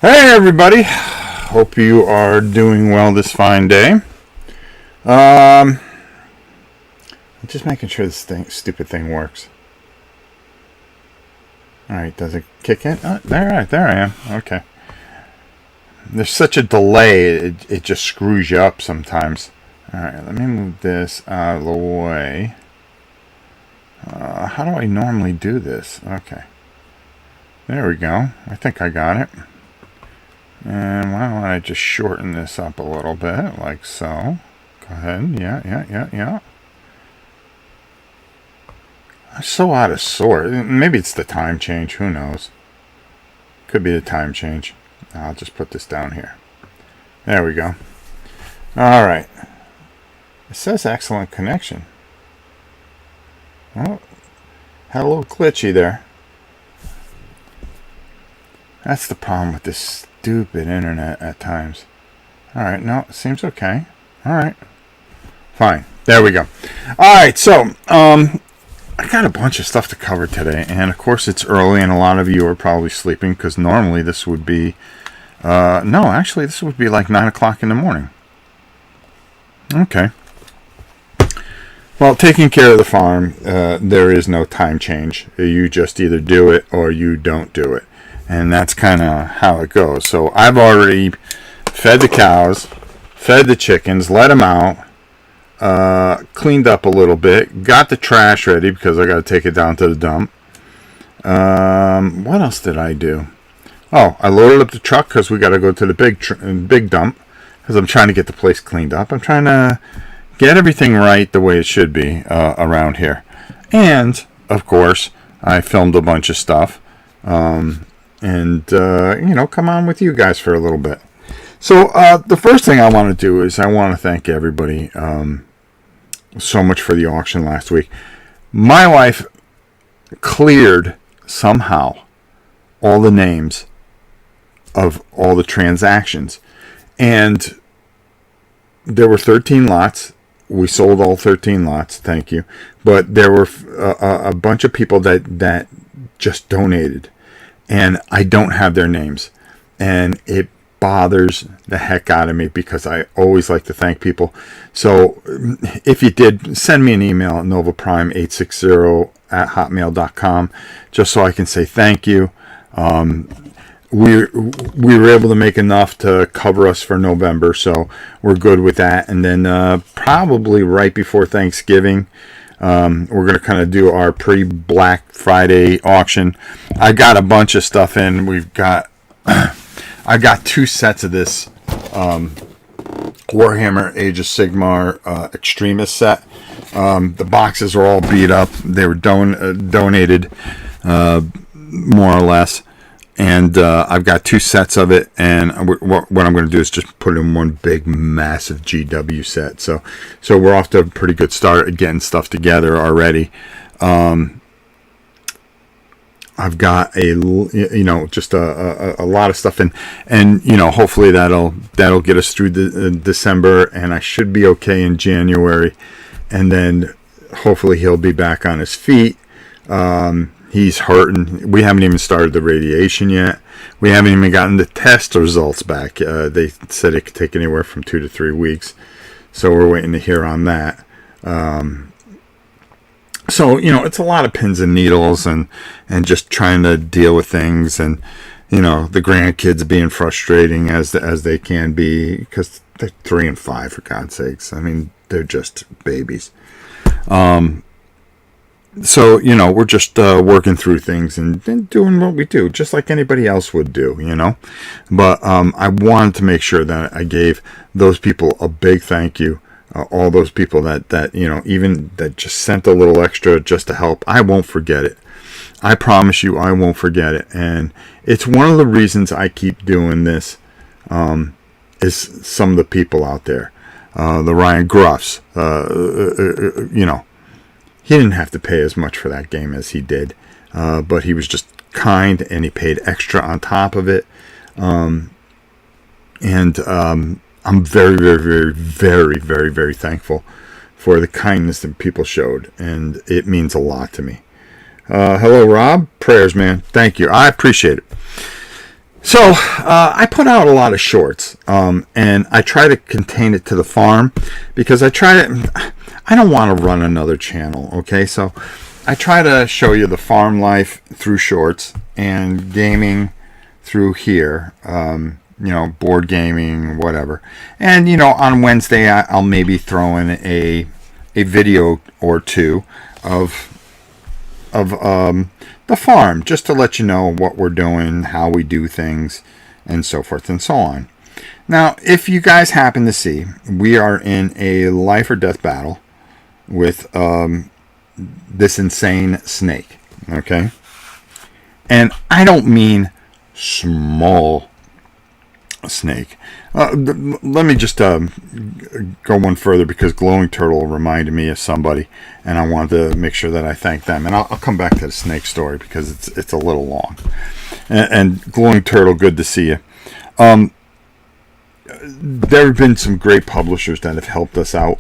Hey everybody, hope you are doing well this fine day. I'm just making sure this stupid thing works. Alright, does it kick in? Oh, there I am. Okay. There's such a delay, it just screws you up sometimes. Alright, let me move this out of the way. How do I normally do this? Okay. There we go. I think I got it. And why don't I just shorten this up a little bit, like so. Go ahead. Yeah. I'm so out of sort. Maybe it's the time change. Who knows? Could be the time change. I'll just put this down here. There we go. All right. It says excellent connection. Oh, had a little glitchy there. That's the problem with this stupid internet at times. Alright, no, it seems okay. Alright. Fine. There we go. Alright, so, I got a bunch of stuff to cover today, and of course it's early, and a lot of you are probably sleeping, because normally this would be, no, actually this would be like 9 o'clock in the morning. Okay. Well, taking care of the farm, there is no time change. You just either do it or you don't do it. And that's kind of how it goes. So I've already fed the cows, fed the chickens, let them out, cleaned up a little bit, got the trash ready because I got to take it down to the dump. What else did I do? Oh, I loaded up the truck because we got to go to the big dump because I'm trying to get the place cleaned up. I'm trying to get everything right the way it should be around here. And, of course, I filmed a bunch of stuff. And come on with you guys for a little bit. So the first thing I want to do is I want to thank everybody so much for the auction last week. My wife cleared somehow all the names of all the transactions. And there were 13 lots. We sold all 13 lots, thank you. But there were a bunch of people that just donated. And I don't have their names. And it bothers the heck out of me because I always like to thank people. So if you did, send me an email at novaprime860@hotmail.com just so I can say thank you. We were able to make enough to cover us for November, so we're good with that. And then probably right before Thanksgiving, we're going to kind of do our pre-Black Friday auction. I got a bunch of stuff in. I got 2 sets of this Warhammer Age of Sigmar Extremist set. The boxes are all beat up. They were donated, more or less. And I've got 2 sets of it, and what I'm going to do is just put it in one big, massive GW set. So we're off to a pretty good start at getting stuff together already. I've got just a lot of stuff in, and hopefully that'll get us through December, and I should be okay in January, and then hopefully he'll be back on his feet. He's hurting. We haven't even started the radiation yet. We haven't even gotten the test results back. They said it could take anywhere from 2 to 3 weeks. So we're waiting to hear on that. So, it's a lot of pins and needles and just trying to deal with things. And, the grandkids being frustrating as they can be because they're 3 and 5, for God's sakes. I mean, they're just babies. So, we're just working through things and doing what we do, just like anybody else would do, But I wanted to make sure that I gave those people a big thank you. All those people that even that just sent a little extra just to help. I won't forget it. I promise you I won't forget it. And it's one of the reasons I keep doing this is some of the people out there. The Ryan Gruffs, he didn't have to pay as much for that game as he did, but he was just kind and he paid extra on top of it. I'm very, very, very, very, very, very thankful for the kindness that people showed, and it means a lot to me. Hello, Rob. Prayers, man. Thank you. I appreciate it. So I put out a lot of shorts, and I try to contain it to the farm because I don't want to run another channel. Okay, so I try to show you the farm life through shorts and gaming through here. Board gaming, whatever. And on Wednesday I'll maybe throw in a video or two of the farm, just to let you know what we're doing, how we do things, and so forth and so on. Now, if you guys happen to see, we are in a life or death battle with this insane snake. Okay, and I don't mean small snake. Let me just go one further, because Glowing Turtle reminded me of somebody, and I wanted to make sure that I thank them. And I'll come back to the snake story because it's a little long. And Glowing Turtle, good to see you. There have been some great publishers that have helped us out,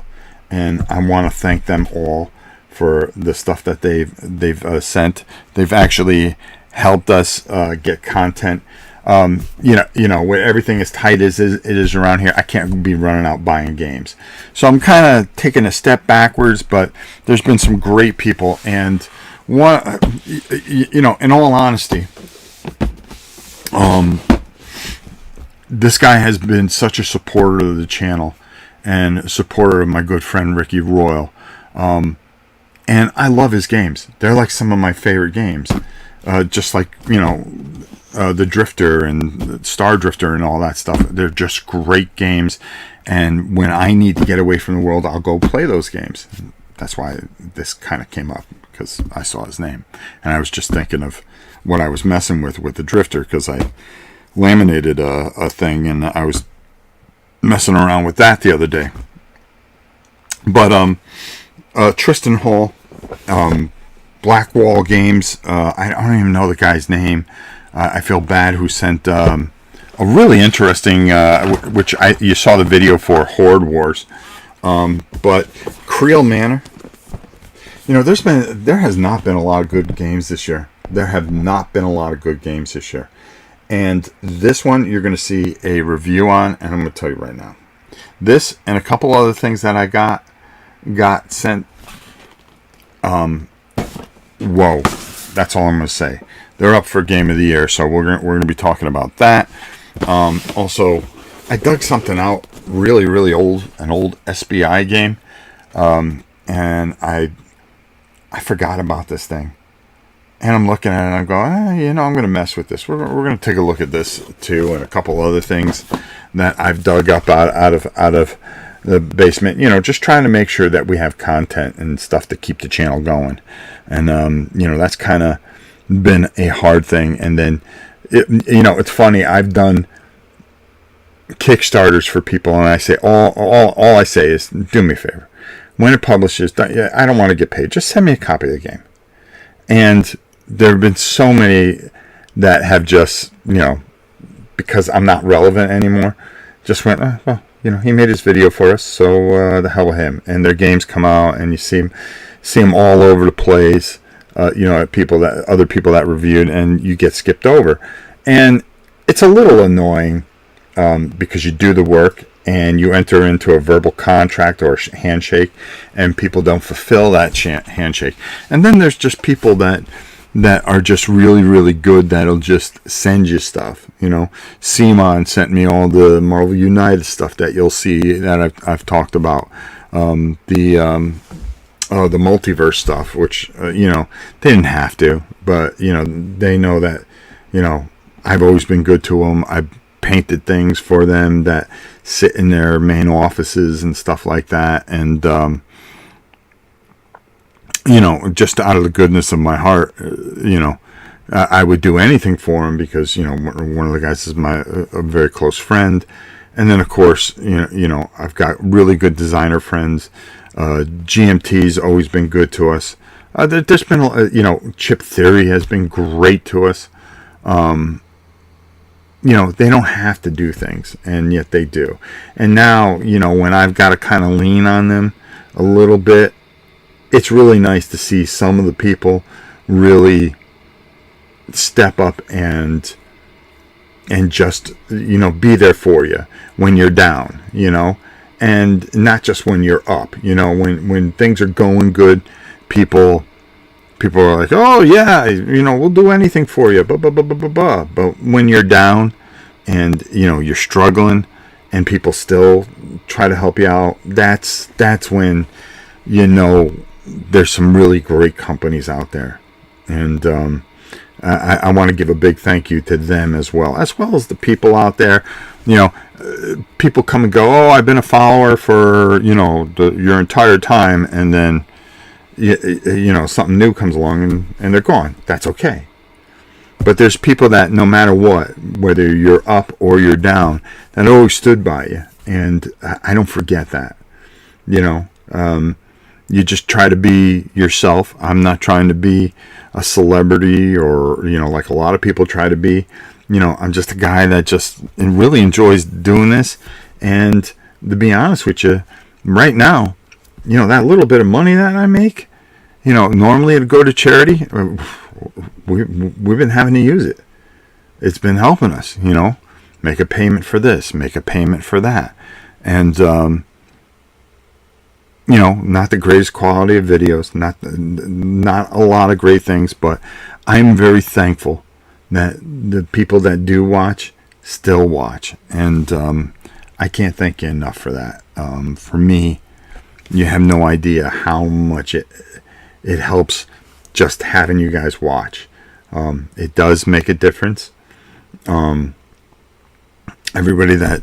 and I want to thank them all for the stuff that they've sent. They've actually helped us get content. Where everything is tight as it is around here, I can't be running out buying games. So I'm kind of taking a step backwards, but there's been some great people. And one, in all honesty, this guy has been such a supporter of the channel and a supporter of my good friend Ricky Royal. And I love his games. They're like some of my favorite games. Just like, the Drifter and Star Drifter and all that stuff. They're just great games, and when I need to get away from the world, I'll go play those games. That's why this kind of came up, because I saw his name, and I was just thinking of what I was messing with the Drifter, because I laminated a thing, and I was messing around with that the other day. But Tristan Hall, Blackwall Games, I don't even know the guy's name. I feel bad, who sent a really interesting, which you saw the video for, Horde Wars. But Creel Manor, there has not been a lot of good games this year. There have not been a lot of good games this year. And this one you're going to see a review on, and I'm going to tell you right now. This and a couple other things that I got sent. Whoa, that's all I'm going to say. They're up for Game of the Year, so we're going to be talking about that. Also, I dug something out, really, really old, an old SBI game, and I forgot about this thing. And I'm looking at it, and I go, I'm going to mess with this. We're going to take a look at this too, and a couple other things that I've dug up out of the basement. Just trying to make sure that we have content and stuff to keep the channel going. And that's kind of been a hard thing. And then it's funny, I've done Kickstarters for people, and I say all I say is, do me a favor, when it publishes, I don't want to get paid, just send me a copy of the game. And there have been so many that have just, because I'm not relevant anymore, just went, he made his video for us, so the hell with him. And their games come out, and you see them all over the place. Other people that reviewed, and you get skipped over. And it's a little annoying, because you do the work and you enter into a verbal contract or handshake, and people don't fulfill that handshake. And then there's just people that are just really, really good, that'll just send you stuff. Simon sent me all the Marvel United stuff that you'll see that I've talked about. The multiverse stuff, which they didn't have to, but they know that I've always been good to them. I've painted things for them that sit in their main offices and stuff like that, and just out of the goodness of my heart, I would do anything for them, because one of the guys is a very close friend. And then of course I've got really good designer friends. GMT's always been good to us. There's been Chip Theory has been great to us. They don't have to do things, and yet they do. And now when I've got to kind of lean on them a little bit, it's really nice to see some of the people really step up and and just, be there for you when you're down, and not just when you're up. When things are going good, people are like, oh yeah, we'll do anything for you, blah, blah, blah, blah, blah, blah. But when you're down and you're struggling and people still try to help you out, that's when there's some really great companies out there. And I want to give a big thank you to them as well as the people out there. People come and go, oh, I've been a follower for your entire time, and then something new comes along and they're gone. That's okay. But there's people that no matter what, whether you're up or you're down, that always stood by you, and I don't forget that. You just try to be yourself. I'm not trying to be a celebrity or, like a lot of people try to be. I'm just a guy that just really enjoys doing this. And to be honest with you, right now, that little bit of money that I make, normally it'd go to charity. We've been having to use it. It's been helping us, make a payment for this, make a payment for that. And, not the greatest quality of videos, not a lot of great things, but I'm very thankful that the people that do watch still watch, and I can't thank you enough for that. For me, you have no idea how much it helps just having you guys watch. It does make a difference. Everybody that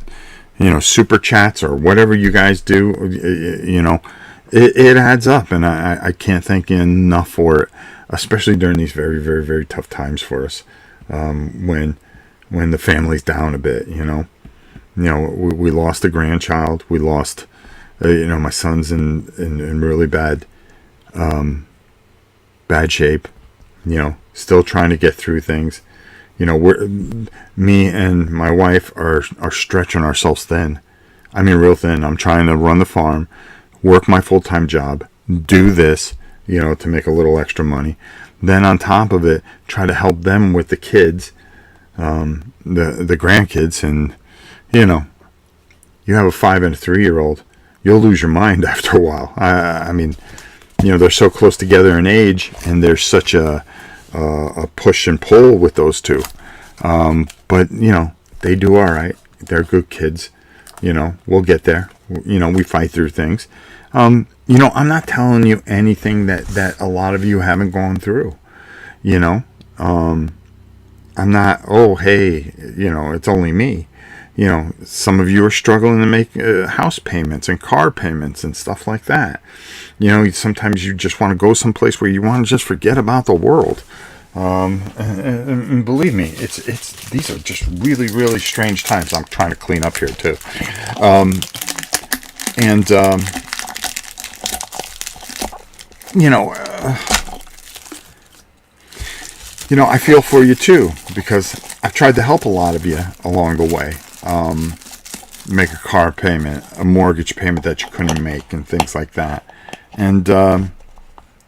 super chats or whatever you guys do, it adds up, and I can't thank you enough for it, especially during these very, very, very tough times for us, when the family's down a bit. We lost a grandchild. We lost, my son's in really bad shape. Still trying to get through things. Me and my wife are stretching ourselves thin. I mean, real thin. I'm trying to run the farm, work my full-time job, do this, to make a little extra money. Then on top of it, try to help them with the kids, the grandkids. And, you have a 5 and a 3-year-old, you'll lose your mind after a while. I mean, they're so close together in age, and there's such a push and pull with those two. But, they do all right. They're good kids. We'll get there. We fight through things. I'm not telling you anything that a lot of you haven't gone through. I'm not, oh, hey, it's only me. Some of you are struggling to make house payments and car payments and stuff like that. Sometimes you just want to go someplace where you want to just forget about the world. And believe me, these are just really, really strange times. I'm trying to clean up here too. I feel for you too, because I've tried to help a lot of you along the way. Make a car payment, a mortgage payment that you couldn't make, and things like that. And,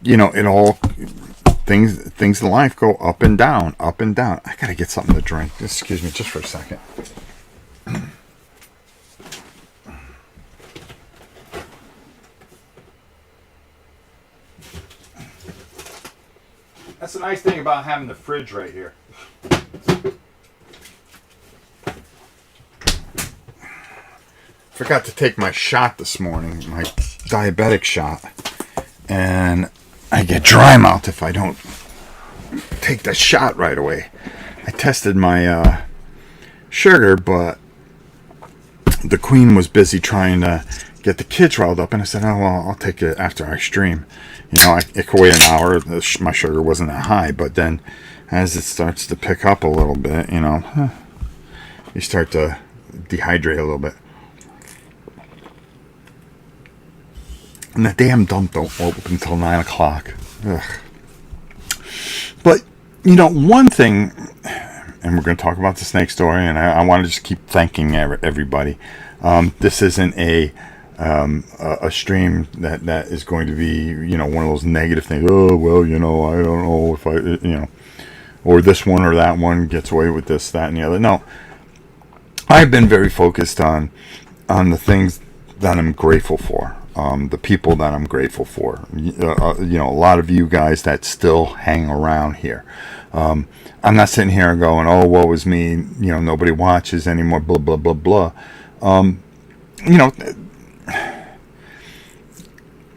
it all, things in life go up and down, up and down. I gotta get something to drink. Excuse me just for a second. That's the nice thing about having the fridge right here. Forgot to take my shot this morning, my diabetic shot, and I get dry mouth if I don't take that shot right away. I tested my sugar, but the queen was busy trying to get the kids riled up, and I said, oh, well, I'll take it after I stream. It could wait an hour. My sugar wasn't that high, but then as it starts to pick up a little bit, you start to dehydrate a little bit. And the damn dump don't open until 9 o'clock. Ugh. But, one thing, and we're going to talk about the snake story, and I want to just keep thanking everybody. This isn't a stream that is going to be, one of those negative things. Oh, well, I don't know if or this one or that one gets away with this, that, and the other. No, I've been very focused on the things that I'm grateful for, the people that I'm grateful for. A lot of you guys that still hang around here. I'm not sitting here and going, "Oh, woe is me," nobody watches anymore, blah blah blah blah.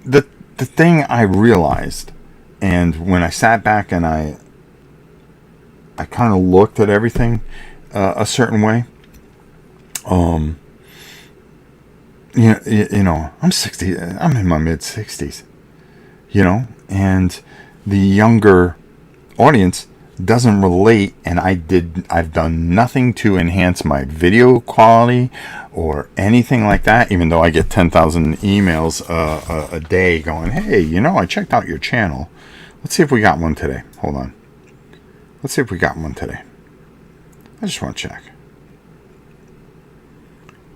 The thing I realized, and when I sat back and I kind of looked at everything a certain way. I'm 60. I'm in my mid 60s. And the younger audience doesn't relate, and I've done nothing to enhance my video quality or anything like that, even though I get 10,000 emails a day going, "Hey, I checked out your channel. Let's see if we got one today." Hold on. Let's see if we got one today. I just want to check.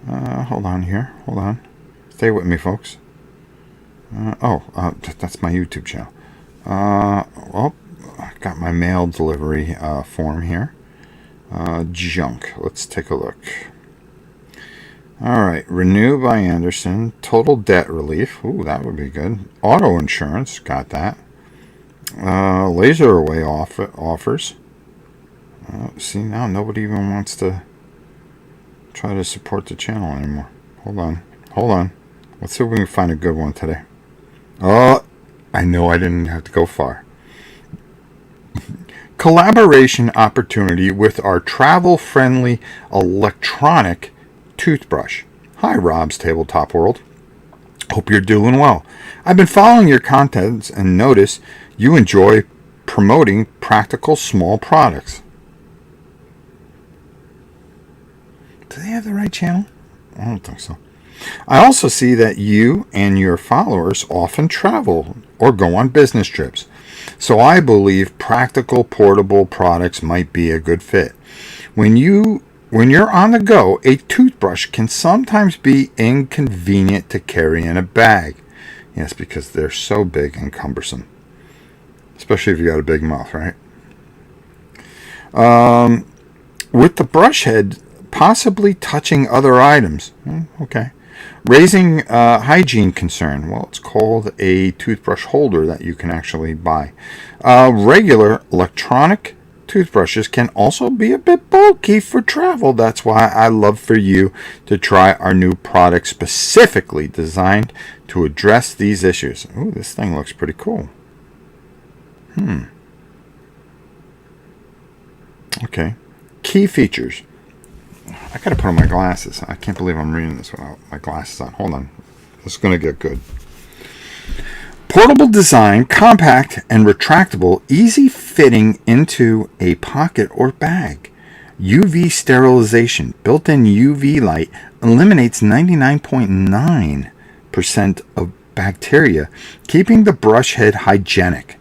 Hold on here. Hold on. Stay with me, folks. That's my YouTube channel. I got my mail delivery form here. Junk. Let's take a look. All right. Renew by Anderson. Total debt relief. Ooh, that would be good. Auto insurance. Got that. Laser away offers. See, now nobody even wants to try to support the channel anymore. Hold on. Let's see if we can find a good one today. Oh, I know I didn't have to go far. Collaboration opportunity with our travel-friendly electronic toothbrush. Hi, Rob's Tabletop World. Hope you're doing well. I've been following your contents and notice you enjoy promoting practical small products. Do they have the right channel? I don't think so. I also see that you and your followers often travel or go on business trips. So I believe practical portable products might be a good fit. When you're on the go, a toothbrush can sometimes be inconvenient to carry in a bag. Yes, because they're so big and cumbersome. Especially if you got a big mouth, right? With the brush head possibly touching other items. Okay. Raising hygiene concern. Well, it's called a toothbrush holder that you can actually buy. Regular electronic toothbrushes can also be a bit bulky for travel. That's why I love for you to try our new product specifically designed to address these issues. Ooh, this thing looks pretty cool. Okay. Key features. I gotta put on my glasses. I can't believe I'm reading this without my glasses on. Hold on. This is gonna get good. Portable design, compact and retractable, easy fitting into a pocket or bag. UV sterilization, built-in UV light eliminates 99.9% of bacteria, keeping the brush head hygienic.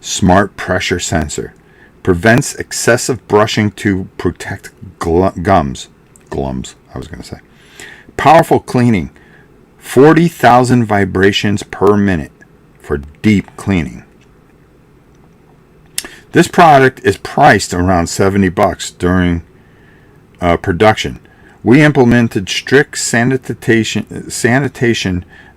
Smart pressure sensor, prevents excessive brushing to protect glums, I was going to say. Powerful cleaning, 40,000 vibrations per minute for deep cleaning. This product is priced around $70 during production. We implemented strict sanitation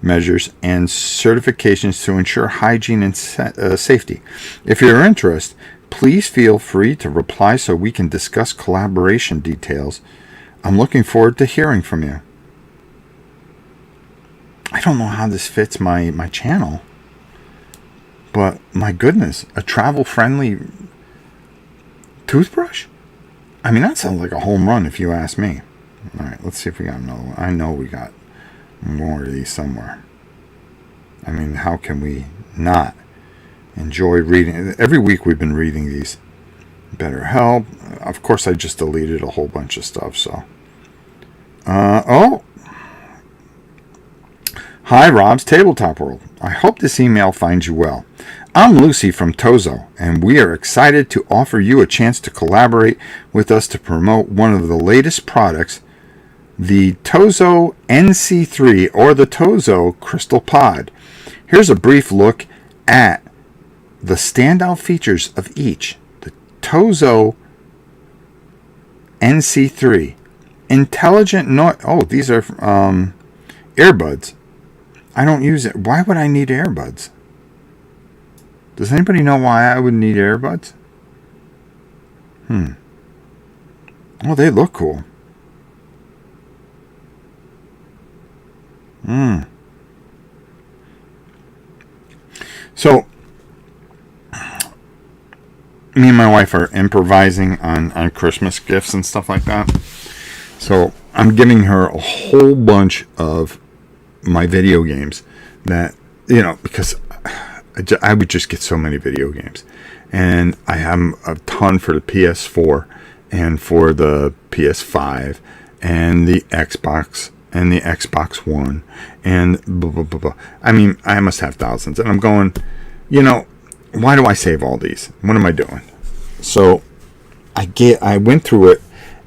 measures and certifications to ensure hygiene and safety. If you're interested, please feel free to reply so we can discuss collaboration details. I'm looking forward to hearing from you. I don't know how this fits my channel, but my goodness, a travel-friendly toothbrush? I mean, that sounds like a home run if you ask me. All right, let's see if we got another one. I know we got more of these somewhere. I mean, how can we not enjoy reading? Every week we've been reading these. Better Help. Of course, I just deleted a whole bunch of stuff, so. Hi, Rob's Tabletop World. I hope this email finds you well. I'm Lucy from Tozo, and we are excited to offer you a chance to collaborate with us to promote one of the latest products, the Tozo NC3 or the Tozo Crystal Pod. Here's a brief look at the standout features of each. The Tozo NC3. Intelligent noise. Oh, these are earbuds. I don't use it. Why would I need earbuds? Does anybody know why I would need earbuds? Oh, they look cool. So, me and my wife are improvising on Christmas gifts and stuff like that. So, I'm giving her a whole bunch of my video games that, because I would just get so many video games. And I have a ton for the PS4 and for the PS5 and the Xbox and the Xbox One and blah, blah, blah, blah. I mean, I must have thousands. And I'm going, why do I save all these? What am I doing? So I went through it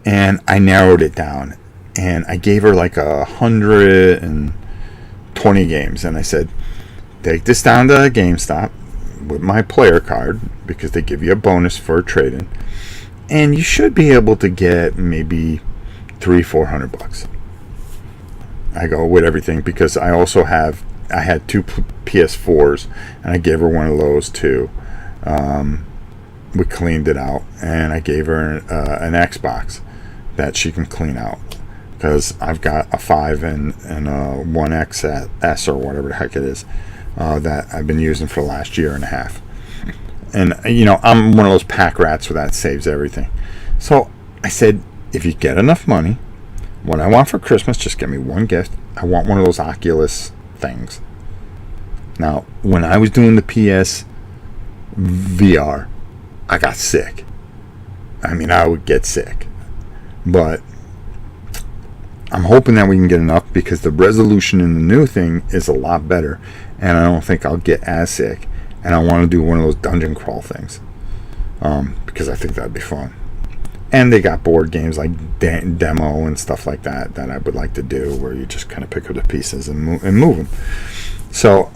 and I narrowed it down. And I gave her like 120 games. And I said, take this down to GameStop with my player card, because they give you a bonus for a trade-in, and you should be able to get maybe $300-400. I go with everything, because I had two PS4s, and I gave her one of those too. We cleaned it out, and I gave her an Xbox that she can clean out, because I've got a 5 and a 1XS or whatever the heck it is. That I've been using for the last year and a half. And, I'm one of those pack rats where that saves everything. So I said, if you get enough money, what I want for Christmas, just get me one gift. I want one of those Oculus things. Now, when I was doing the PS VR, I got sick. I mean, I would get sick. But I'm hoping that we can get enough, because the resolution in the new thing is a lot better, and I don't think I'll get as sick. And I want to do one of those dungeon crawl things, because I think that'd be fun. And they got board games like Demo and stuff like that I would like to do, where you just kind of pick up the pieces and move them. So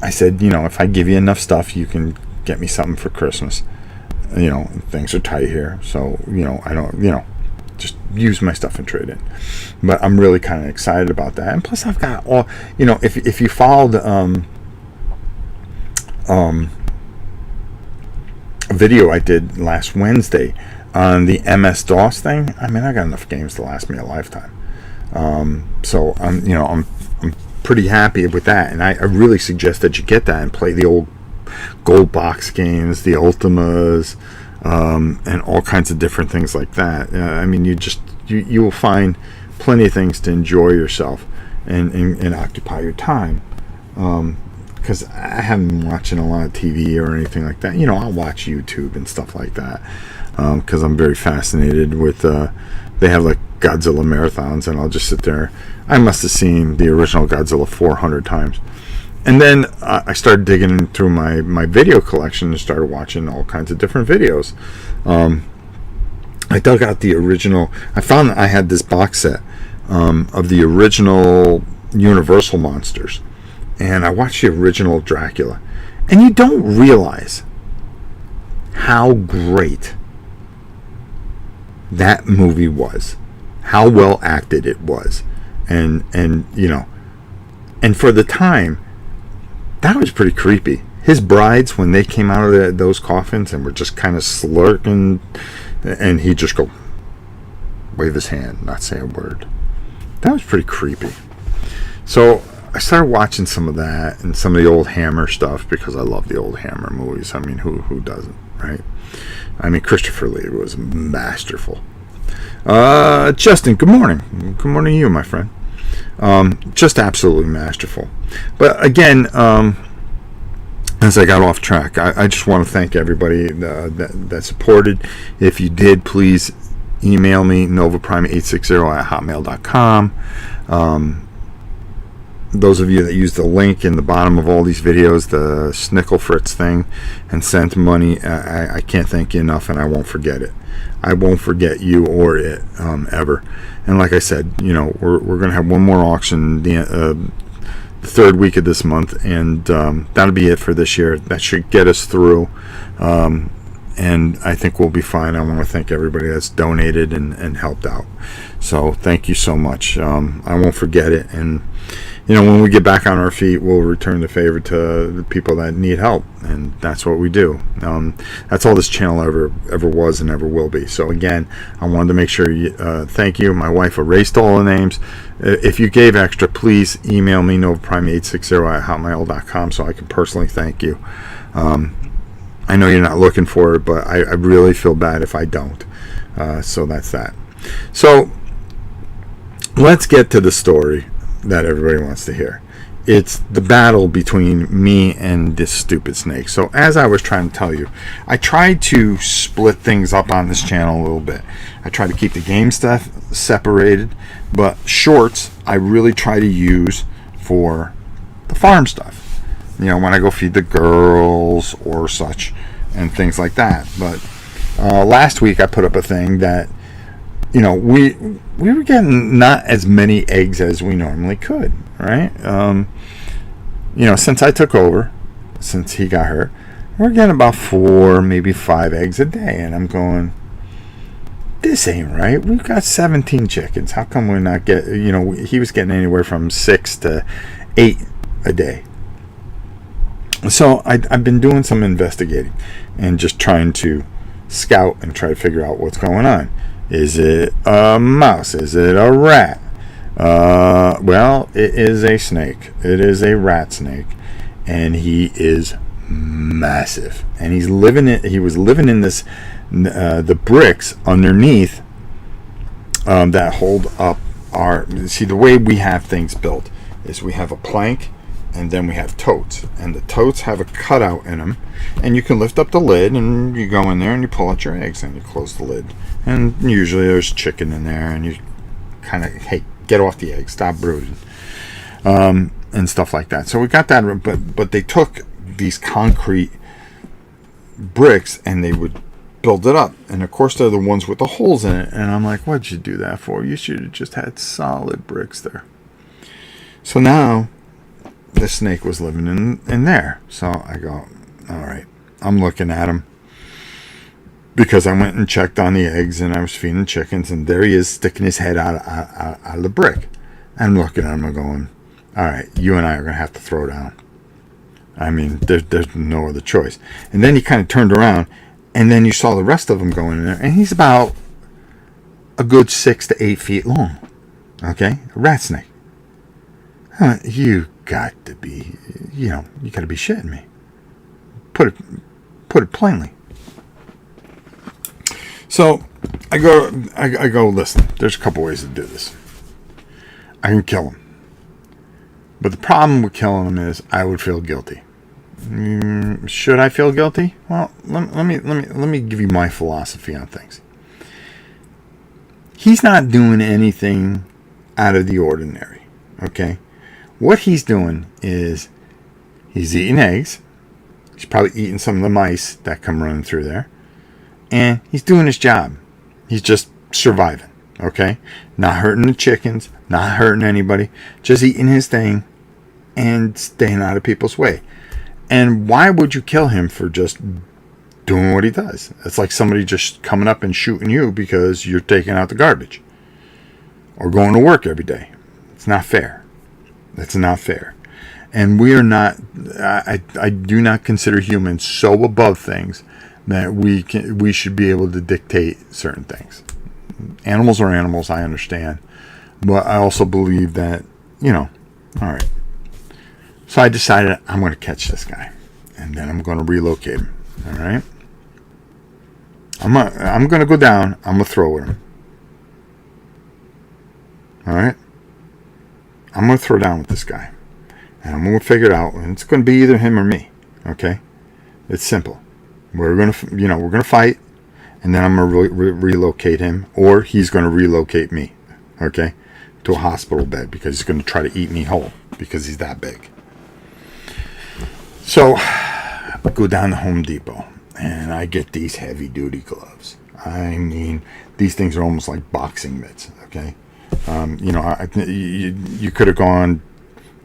I said, if I give you enough stuff, you can get me something for Christmas. Things are tight here, so I don't, just use my stuff and trade it. But I'm really kind of excited about that. And plus, I've got all, if you followed a video I did last Wednesday on the MS-DOS thing, I mean, I got enough games to last me a lifetime. So I'm pretty happy with that, and I really suggest that you get that and play the old gold box games, the Ultimas, and all kinds of different things like that. I mean, you will find plenty of things to enjoy yourself and occupy your time. Because I haven't been watching a lot of TV or anything like that. I'll watch YouTube and stuff like that, because I'm very fascinated with. They have like Godzilla marathons, and I'll just sit there. I must have seen the original Godzilla 400 times. And then I started digging through my video collection and started watching all kinds of different videos. I dug out the original. I found that I had this box set of the original Universal monsters. And I watched the original Dracula. And you don't realize how great that movie was. How well acted it was. And for the time, that was pretty creepy. His brides, when they came out of those coffins and were just kind of slurking, and he'd just go, wave his hand, not say a word. That was pretty creepy. So I started watching some of that and some of the old Hammer stuff, because I love the old Hammer movies. I mean, who doesn't, right? I mean, Christopher Lee was masterful. Justin, good morning. Good morning to you, my friend. Just absolutely masterful. But again, as I got off track, I just want to thank everybody that supported. If you did, please email me, novaprime860@hotmail.com. Those of you that use the link in the bottom of all these videos, the Snickle Fritz thing, and sent money, I can't thank you enough, and I won't forget it. I won't forget you or it ever. And like I said, we're going to have one more auction the third week of this month, and that'll be it for this year. That should get us through and I think we'll be fine. I want to thank everybody that's donated and helped out. So thank you so much. I won't forget it. And when we get back on our feet, we'll return the favor to the people that need help, and that's what we do. That's all this channel ever was and ever will be. So again, I wanted to make sure thank you. My wife erased all the names. If you gave extra, please email me novaprime860@hotmail.com so I can personally thank you. I know you're not looking for it, but I really feel bad if I don't. So that's that. So let's get to the story that everybody wants to hear. It's the battle between me and this stupid snake. So as I was trying to tell you, I tried to split things up on this channel a little bit. I try to keep the game stuff separated, but shorts I really try to use for the farm stuff. When I go feed the girls or such and things like that. But last week I put up a thing that we were getting not as many eggs as we normally could, right? Since I took over, since he got hurt, we're getting about 4, maybe 5 eggs a day, and I'm going, this ain't right. We've got 17 chickens. How come we're not he was getting anywhere from 6 to 8 a day. So I've been doing some investigating and just trying to scout and try to figure out what's going on. Is it a mouse? Is it a rat? Well, it is a snake. It is a rat snake, and he is massive. And he was living in this the bricks underneath that hold up our. See, the way we have things built is we have a plank, and then we have totes, and the totes have a cutout in them, and you can lift up the lid and you go in there and you pull out your eggs and you close the lid, and usually there's chicken in there, and you kind of, hey, get off the eggs, stop brooding, and stuff like that. So we got that, but they took these concrete bricks and they would build it up, and of course they're the ones with the holes in it, and I'm like, what'd you do that for? You should have just had solid bricks there. So now the snake was living in there. So I go, all right, I'm looking at him because I went and checked on the eggs, and I was feeding chickens, and there he is sticking his head out of the brick. I'm looking at him and going, all right, you and I are going to have to throw down. I mean, there's no other choice. And then he kind of turned around, and then you saw the rest of them going in there, and he's about a good 6 to 8 feet long. Okay? A rat snake. You got to be, you got to be shitting me. Put it plainly. So I go, listen, there's a couple ways to do this. I can kill him. But the problem with killing him is I would feel guilty. Should I feel guilty? Well, let me give you my philosophy on things. He's not doing anything out of the ordinary. Okay? What he's doing is he's eating eggs. He's probably eating some of the mice that come running through there. And he's doing his job. He's just surviving. Okay? Not hurting the chickens. Not hurting anybody. Just eating his thing and staying out of people's way. And why would you kill him for just doing what he does? It's like somebody just coming up and shooting you because you're taking out the garbage. Or going to work every day. It's not fair. That's not fair. And we are not, I do not consider humans so above things that we should be able to dictate certain things. Animals are animals, I understand. But I also believe that, all right. So I decided I'm going to catch this guy. And then I'm going to relocate him. All right. I'm going to go down. I'm going to throw at him. All right. I'm going to throw down with this guy. And I'm going to figure it out. And it's going to be either him or me. Okay? It's simple. We're going to fight. And then I'm going to relocate him. Or he's going to relocate me. Okay? To a hospital bed. Because he's going to try to eat me whole. Because he's that big. So, I go down to Home Depot. And I get these heavy duty gloves. I mean, these things are almost like boxing mitts. Okay? You could have gone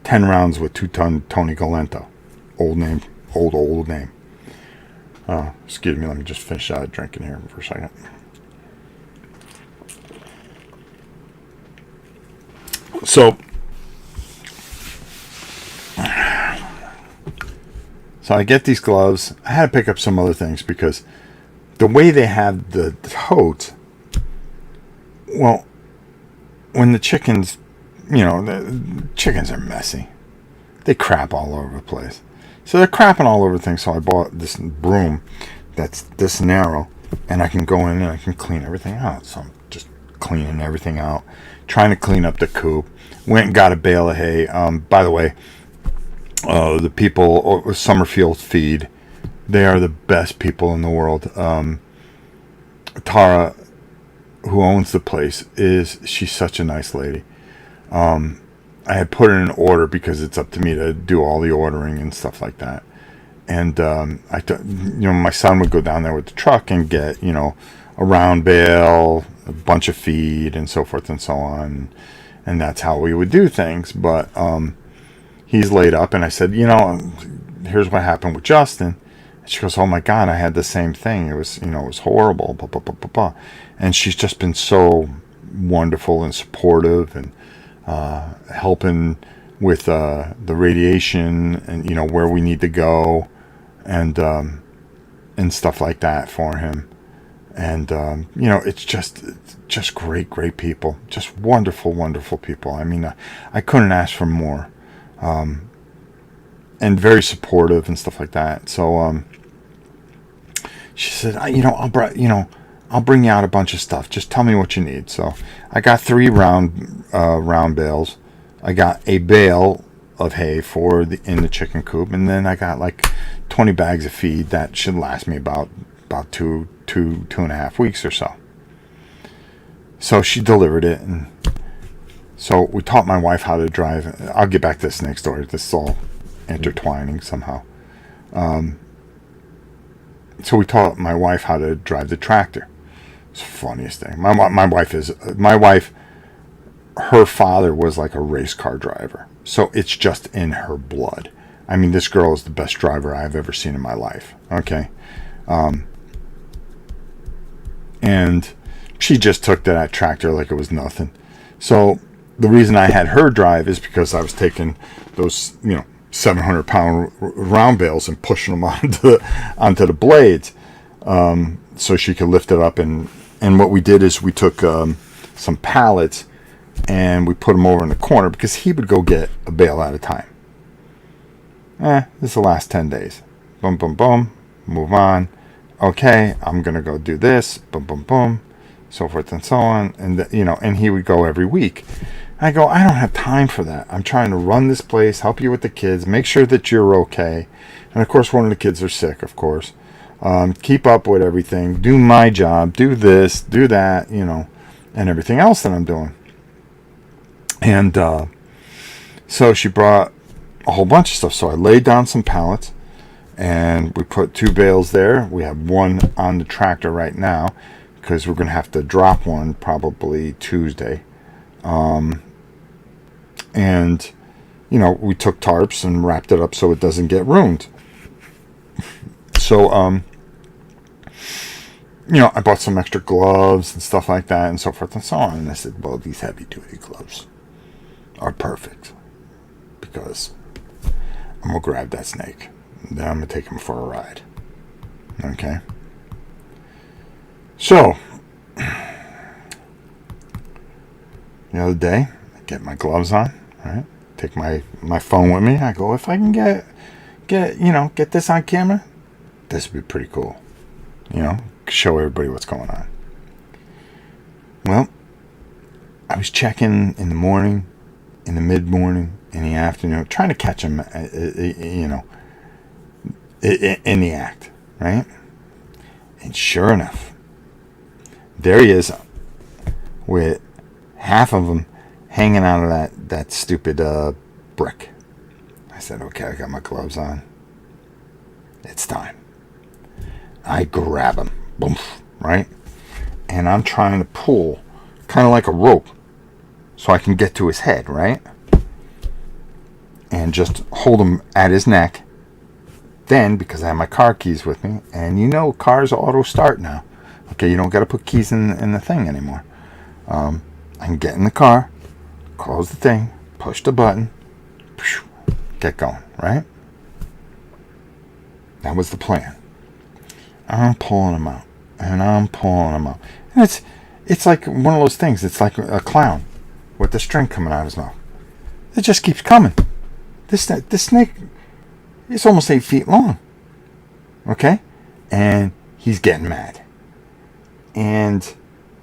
10 rounds with 2-ton Tony Galento. Old name. Oh, excuse me. Let me just finish drinking here for a second. So I get these gloves. I had to pick up some other things because the way they have the totes, well, when the chickens, the chickens are messy. They crap all over the place. So they're crapping all over things. So I bought this broom that's this narrow, and I can go in and I can clean everything out. So I'm just cleaning everything out, trying to clean up the coop. Went and got a bale of hay. By the way, the people with Summerfield Feed, they are the best people in the world. Tara, who owns the place, she's such a nice lady. I had put in an order because it's up to me to do all the ordering and stuff like that. And my son would go down there with the truck and get a round bale, a bunch of feed, and so forth and so on. And that's how we would do things. But he's laid up, and I said, here's what happened with Justin. And she goes, oh my God, I had the same thing. It was, it was horrible. Blah, blah, blah, blah, blah. And she's just been so wonderful and supportive and helping with the radiation and where we need to go and stuff like that for him. And it's just great people, just wonderful people. I mean, I couldn't ask for more. And very supportive and stuff like that. So she said, I'll bring you out a bunch of stuff. Just tell me what you need. So I got 3 round bales. I got a bale of hay in the chicken coop, and then I got like 20 bags of feed that should last me about 2.5 weeks or so. So she delivered it, and so we taught my wife how to drive. I'll get back to this next story. This is all intertwining somehow. So we taught my wife how to drive the tractor. It's the funniest thing. My wife, her father was like a race car driver. So it's just in her blood. I mean, this girl is the best driver I've ever seen in my life. Okay. And she just took to that tractor like it was nothing. So the reason I had her drive is because I was taking those, 700-pound round bales and pushing them onto the blades, so she could lift it up. And what we did is we took some pallets and we put them over in the corner because he would go get a bale at a time. This is the last 10 days. Boom, boom, boom. Move on. Okay, I'm gonna go do this. Boom, boom, boom. So forth and so on. And and he would go every week. I go, I don't have time for that. I'm trying to run this place, help you with the kids, make sure that you're okay. And of course, one of the kids are sick, of course. Keep up with everything, do my job, do this, do that, and everything else that I'm doing. And so she brought a whole bunch of stuff. So I laid down some pallets, and we put 2 bales there. We have 1 on the tractor right now because we're going to have to drop one probably Tuesday. And we took tarps and wrapped it up so it doesn't get ruined. So I bought some extra gloves and stuff like that and so forth and so on. And I said, well, these heavy duty gloves are perfect because I'm gonna grab that snake and then I'm gonna take him for a ride. Okay. So the other day, I get my gloves on, right? Take my phone with me. I go, if I can get this on camera, this would be pretty cool. Show everybody what's going on. Well, I was checking in the morning, in the mid-morning, in the afternoon, trying to catch him, in the act, right? And sure enough, there he is with half of them hanging out of that stupid brick. I said, okay, I got my gloves on. It's time. I grab him, boom, right? And I'm trying to pull, kind of like a rope, so I can get to his head, right? And just hold him at his neck then, because I have my car keys with me, and you know cars auto start now. Okay, you don't got to put keys in the thing anymore. I can get in the car, close the thing, push the button, get going, right? That was the plan. I'm pulling him out, and I'm pulling him out. And it's like one of those things. It's like a clown with the string coming out of his mouth. It just keeps coming. This snake is almost 8 feet long. Okay? And he's getting mad. And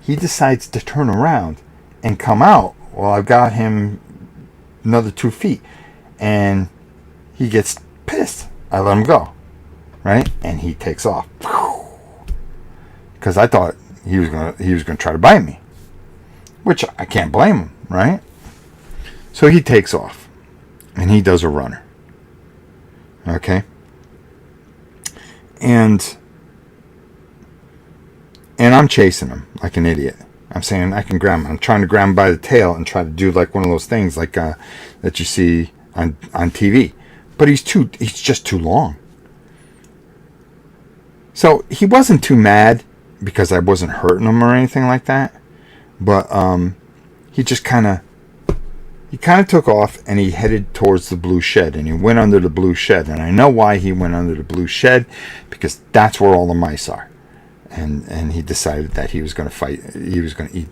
he decides to turn around and come out. Well, I've got him another 2 feet. And he gets pissed. I let him go. Right? And he takes off. Because I thought he was gonna try to bite me. Which I can't blame him, right? So he takes off. And he does a runner. Okay? And I'm chasing him like an idiot. I'm saying I can grab him. I'm trying to grab him by the tail and try to do like one of those things like that you see on TV. But he's just too long. So he wasn't too mad because I wasn't hurting him or anything like that. But he just kind of took off and he headed towards the blue shed, and he went under the blue shed. And I know why he went under the blue shed, because that's where all the mice are. And he decided that he was going to fight. He was going to eat,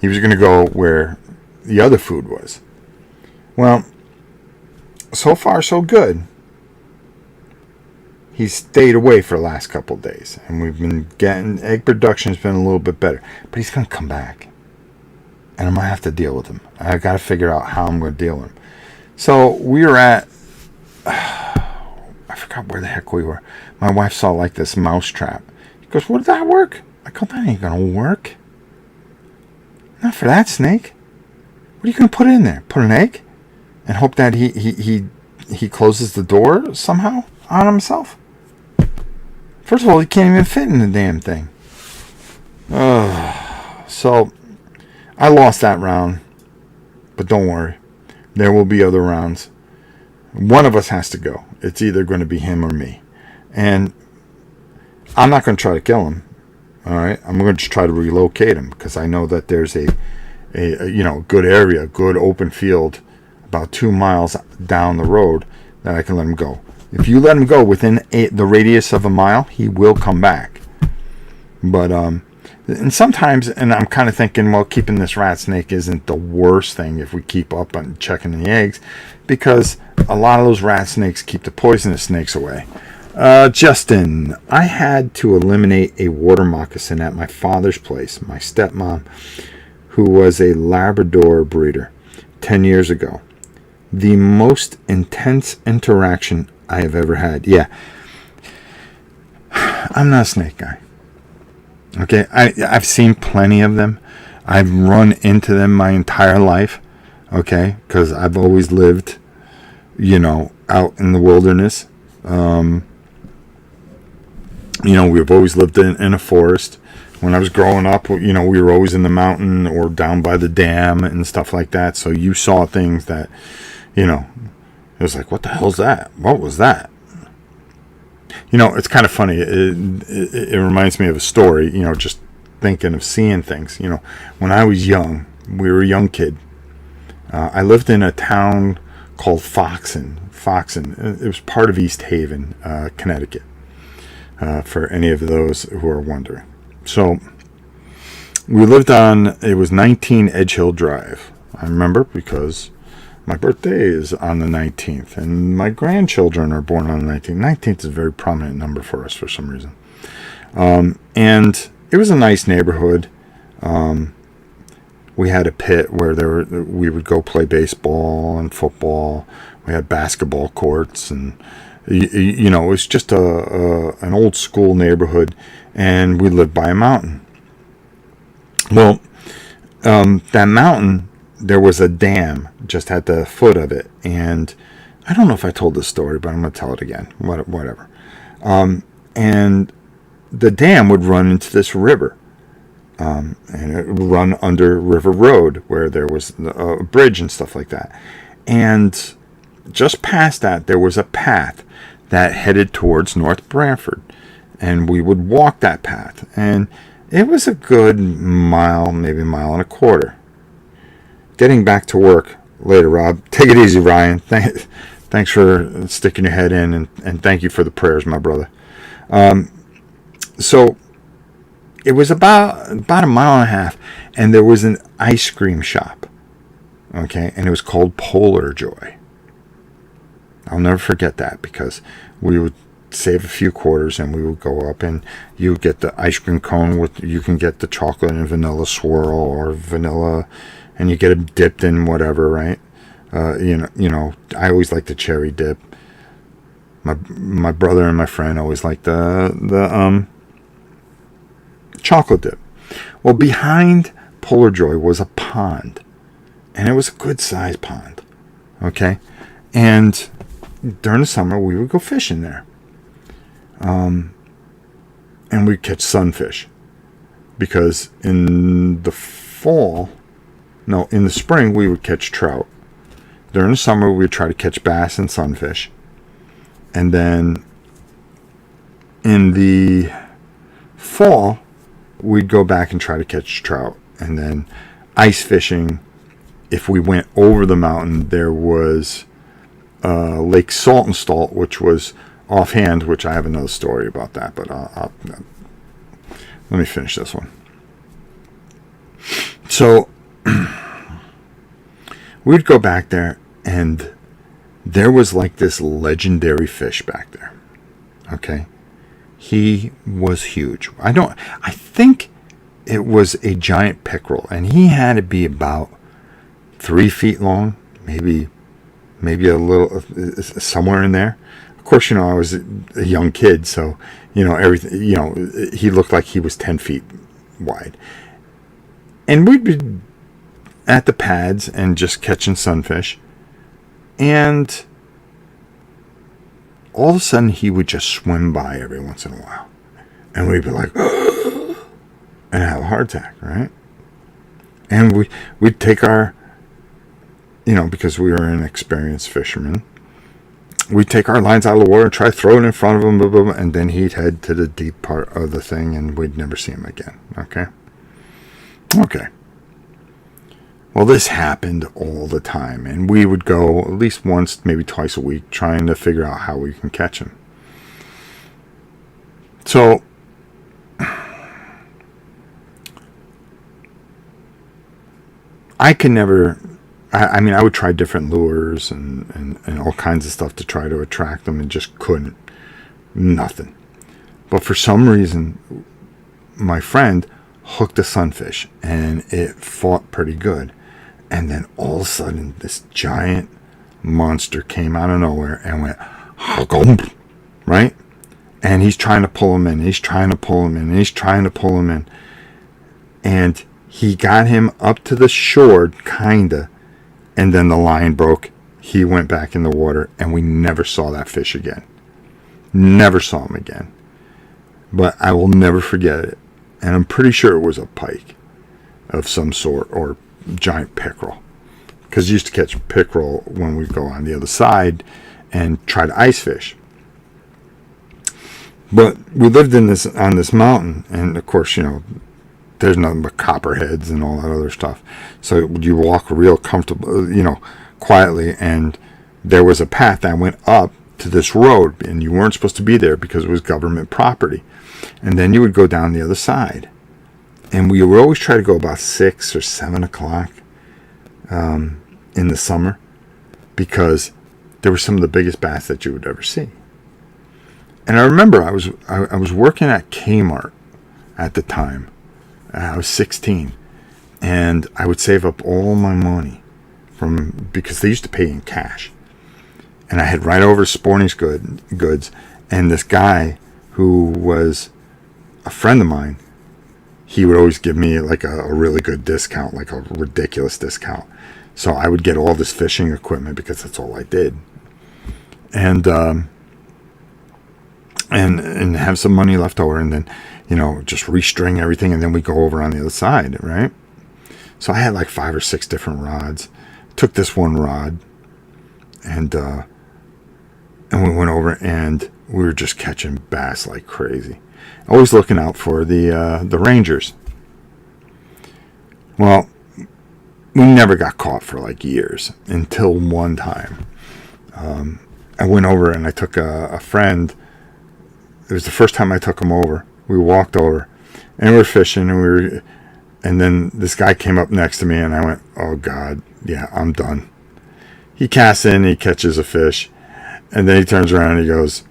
he was going to go where the other food was. Well, so far so good. He's stayed away for the last couple of days, and we've been getting egg production's been a little bit better, but he's going to come back. And I'm going to have to deal with him. I've got to figure out how I'm going to deal with him. So we were at, I forgot where the heck we were. My wife saw like this mouse trap. He goes, "Would that work?" I go, "That ain't going to work. Not for that snake. What are you going to put in there? Put an egg? And hope that he closes the door somehow on himself? First of all, he can't even fit in the damn thing." So I lost that round, but don't worry. There will be other rounds. One of us has to go. It's either going to be him or me. And I'm not going to try to kill him. All right? I'm going to try to relocate him, because I know that there's a good area, good open field about 2 miles down the road that I can let him go. If you let him go within the radius of a mile, he will come back. But and sometimes, and I'm kind of thinking, well, keeping this rat snake isn't the worst thing if we keep up on checking the eggs, because a lot of those rat snakes keep the poisonous snakes away. Justin, I had to eliminate a water moccasin at my father's place, my stepmom, who was a Labrador breeder 10 years ago. The most intense interaction I have ever had. Yeah. I'm not a snake guy. Okay, I've seen plenty of them. I've run into them my entire life. Okay, because I've always lived, out in the wilderness. We've always lived in a forest. When I was growing up, we were always in the mountain or down by the dam and stuff like that. So you saw things that, it was like, what the hell's that? What was that? It's kind of funny. It reminds me of a story, just thinking of seeing things. When I was young, we were a young kid. I lived in a town called Foxen. It was part of East Haven, Connecticut, for any of those who are wondering. So we lived it was 19 Edge Hill Drive. I remember because my birthday is on the 19th, and my grandchildren are born on the 19th. 19th is a very prominent number for us for some reason. And it was a nice neighborhood. We had a pit where we would go play baseball and football. We had basketball courts, and it was just an old school neighborhood, and we lived by a mountain. Well, that mountain, there was a dam just at the foot of it, and I don't know if I told this story, but I'm going to tell it again. Whatever. And the dam would run into this river, and it would run under River Road, where there was a bridge and stuff like that. And just past that, there was a path that headed towards North Branford. And we would walk that path. And it was a good mile, maybe a mile and a quarter. Getting back to work later, Rob. Take it easy, Ryan. Thanks for sticking your head in, and thank you for the prayers, my brother. So it was about a mile and a half, and there was an ice cream shop. Okay, and it was called Polar Joy. I'll never forget that, because we would save a few quarters and we would go up, and you would get the ice cream cone with, you can get the chocolate and vanilla swirl or vanilla, and you get it dipped in whatever, right? You know, I always like the cherry dip. My brother and my friend always liked the chocolate dip. Well, behind Polar Joy was a pond, and it was a good sized pond. Okay, and during the summer we would go fishing there, and we'd catch sunfish, because in the spring we would catch trout. During the summer we would try to catch bass and sunfish, and then in the fall we'd go back and try to catch trout. And then ice fishing, if we went over the mountain, there was Lake Saltonstall, which was offhand, which I have another story about that, but let me finish this one. So we'd go back there, and there was like this legendary fish back there. Okay, he was huge. I think it was a giant pickerel, and he had to be about 3 feet long, maybe a little, somewhere in there. Of course, I was a young kid, so everything. He looked like he was 10 feet wide, and we'd be at the pads and just catching sunfish, and all of a sudden he would just swim by every once in a while, and we'd be like, and have a heart attack, right? And we'd take our, because we were inexperienced fishermen, we'd take our lines out of the water and try to throw it in front of him, blah, blah, blah, and then he'd head to the deep part of the thing, and we'd never see him again. Okay. Well, this happened all the time, and we would go at least once, maybe twice a week, trying to figure out how we can catch him. So I could never, I would try different lures and all kinds of stuff to try to attract them, and just couldn't. Nothing. But for some reason, my friend hooked a sunfish, and it fought pretty good. And then all of a sudden, this giant monster came out of nowhere and went, right? And he's trying to pull him in. He's trying to pull him in. He's trying to pull him in. And he got him up to the shore, kinda. And then the line broke. He went back in the water, and we never saw that fish again. Never saw him again. But I will never forget it. And I'm pretty sure it was a pike of some sort, or giant pickerel, because you used to catch pickerel when we go on the other side and try to ice fish. But we lived on this mountain, and of course, there's nothing but copperheads and all that other stuff. So you walk real comfortable, quietly, and there was a path that went up to this road, and you weren't supposed to be there because it was government property. And then you would go down the other side. And we would always try to go about 6 or 7 o'clock in the summer, because there were some of the biggest bass that you would ever see. And I remember I was working at Kmart at the time. I was 16, and I would save up all my money because they used to pay in cash. And I had right over Sporting's goods, and this guy who was a friend of mine, he would always give me like a really good discount, like a ridiculous discount. So I would get all this fishing equipment because that's all I did. And have some money left over, and then, just restring everything, and then we go over on the other side, right? So I had like 5 or 6 different rods. Took this one rod, and And we went over and we were just catching bass like crazy. Always looking out for the rangers. Well, we never got caught for like years until one time. I went over and I took a friend. It was the first time I took him over. We walked over and we were fishing and then this guy came up next to me and I went, oh God, yeah, I'm done. He casts in, he catches a fish, and then he turns around and he goes,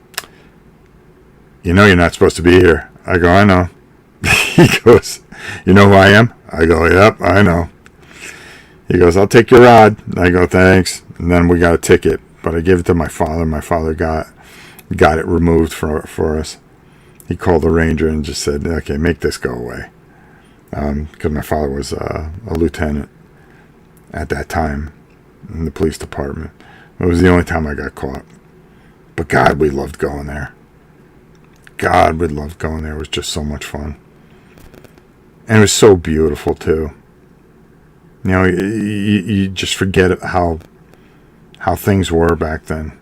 you know you're not supposed to be here. I go, I know. He goes, you know who I am? I go, yep, I know. He goes, I'll take your rod. I go, thanks. And then we got a ticket, but I gave it to my father. My father got it removed for us. He called the ranger and just said, okay, make this go away. Because my father was a lieutenant at that time in the police department. It was the only time I got caught. But God, we loved going there. God, we loved going there. It was just so much fun. And it was so beautiful, too. You know, you just forget how things were back then.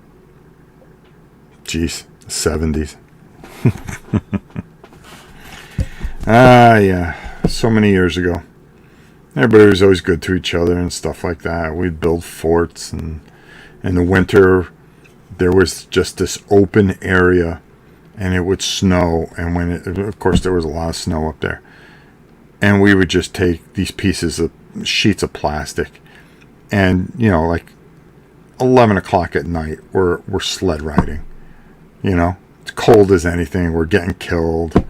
Jeez, the 70s. Yeah. So many years ago. Everybody was always good to each other and stuff like that. We'd build forts, and in the winter there was just this open area and it would snow, and of course there was a lot of snow up there, and we would just take these sheets of plastic and, you know, like 11 o'clock at night we're sled riding. You know, it's cold as anything, we're getting killed.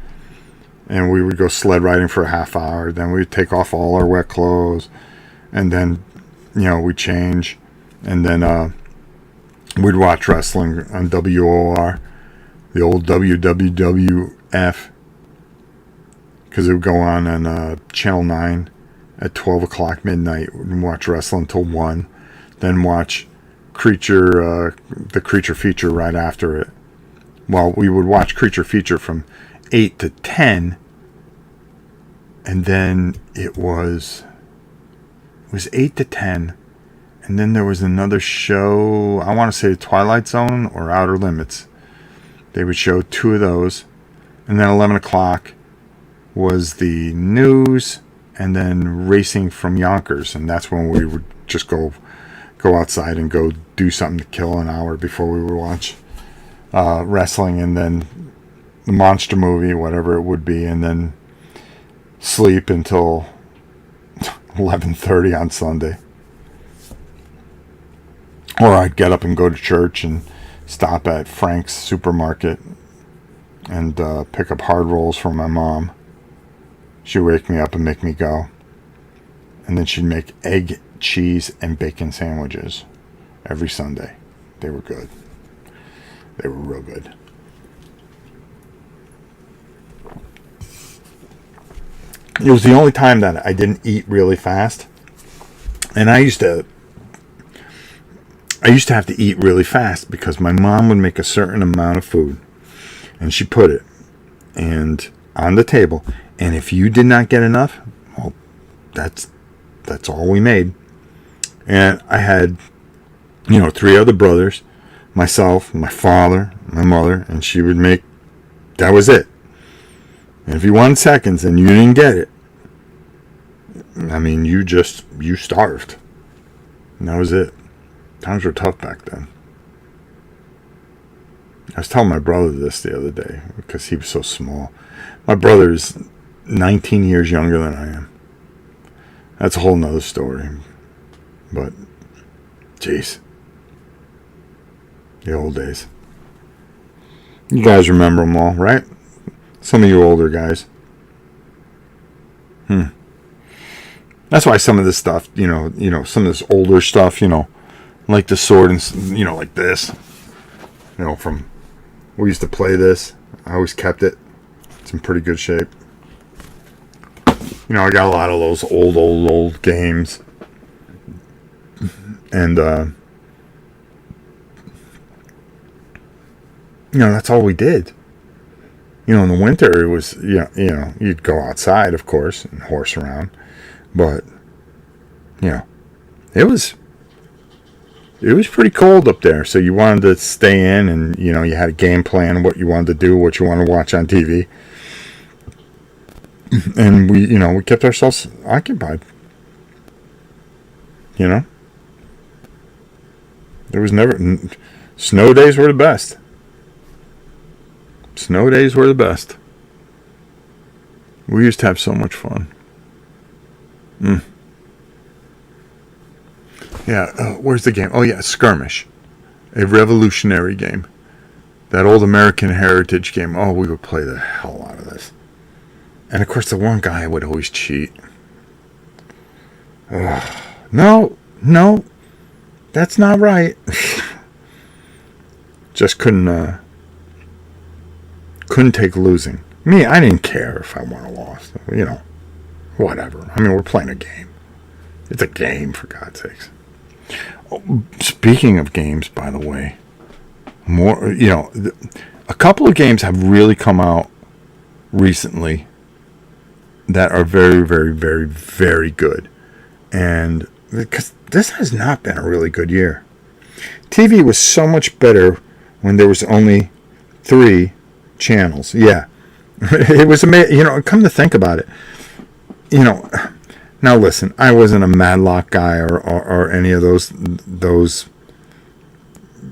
And we would go sled riding for a half hour. Then we'd take off all our wet clothes. And then, you know, we'd change. And then we'd watch wrestling on WOR. The old WWF. Because it would go on Channel 9 at 12 o'clock midnight. We'd watch wrestling until 1. Then watch the Creature Feature right after it. Well, we would watch Creature Feature from 8 to 10, and then it was 8 to 10, and then there was another show, I want to say Twilight Zone or Outer Limits. They would show 2 of those, and then 11 o'clock was the news, and then Racing from Yonkers, and that's when we would just go outside and go do something to kill an hour before we would watch wrestling, and then the monster movie, whatever it would be, and then sleep until 11:30 on Sunday. Or I'd get up and go to church and stop at Frank's supermarket and pick up hard rolls for my mom. She'd wake me up and make me go. And then she'd make egg, cheese, and bacon sandwiches every Sunday. They were good. They were real good. It was the only time that I didn't eat really fast. And I used to have to eat really fast because my mom would make a certain amount of food and she put it on the table, and if you did not get enough, well, that's all we made. And I had, 3 other brothers, myself, my father, my mother, and she would make, that was it. And if you wanted seconds and you didn't get it, I mean, you starved. And that was it. Times were tough back then. I was telling my brother this the other day because he was so small. My brother is 19 years younger than I am. That's a whole nother story. But, jeez. The old days. You guys remember them all, right? Some of you older guys. That's why some of this stuff, some of this older stuff, like the sword and, like this, from, we used to play this. I always kept it. It's in pretty good shape. I got a lot of those old games. And, that's all we did. In the winter, it was, you'd go outside, of course, and horse around. But, it was it was pretty cold up there, so you wanted to stay in, and you had a game plan, what you wanted to do, what you want to watch on TV, and we kept ourselves occupied. There was never snow days were the best. Snow days were the best. We used to have so much fun. Yeah, where's the game? Oh, yeah, Skirmish. A revolutionary game. That old American heritage game. Oh, we would play the hell out of this. And, of course, the one guy would always cheat. No, that's not right. Just couldn't take losing. Me, I didn't care if I won or lost. Whatever. I mean, we're playing a game. It's a game, for God's sakes. Oh, speaking of games, by the way, a couple of games have really come out recently that are very, very, very, very good. And because this has not been a really good year. TV was so much better when there was only 3 channels. Yeah. It was amazing. Come to think about it. Now listen, I wasn't a Madlock guy or any of those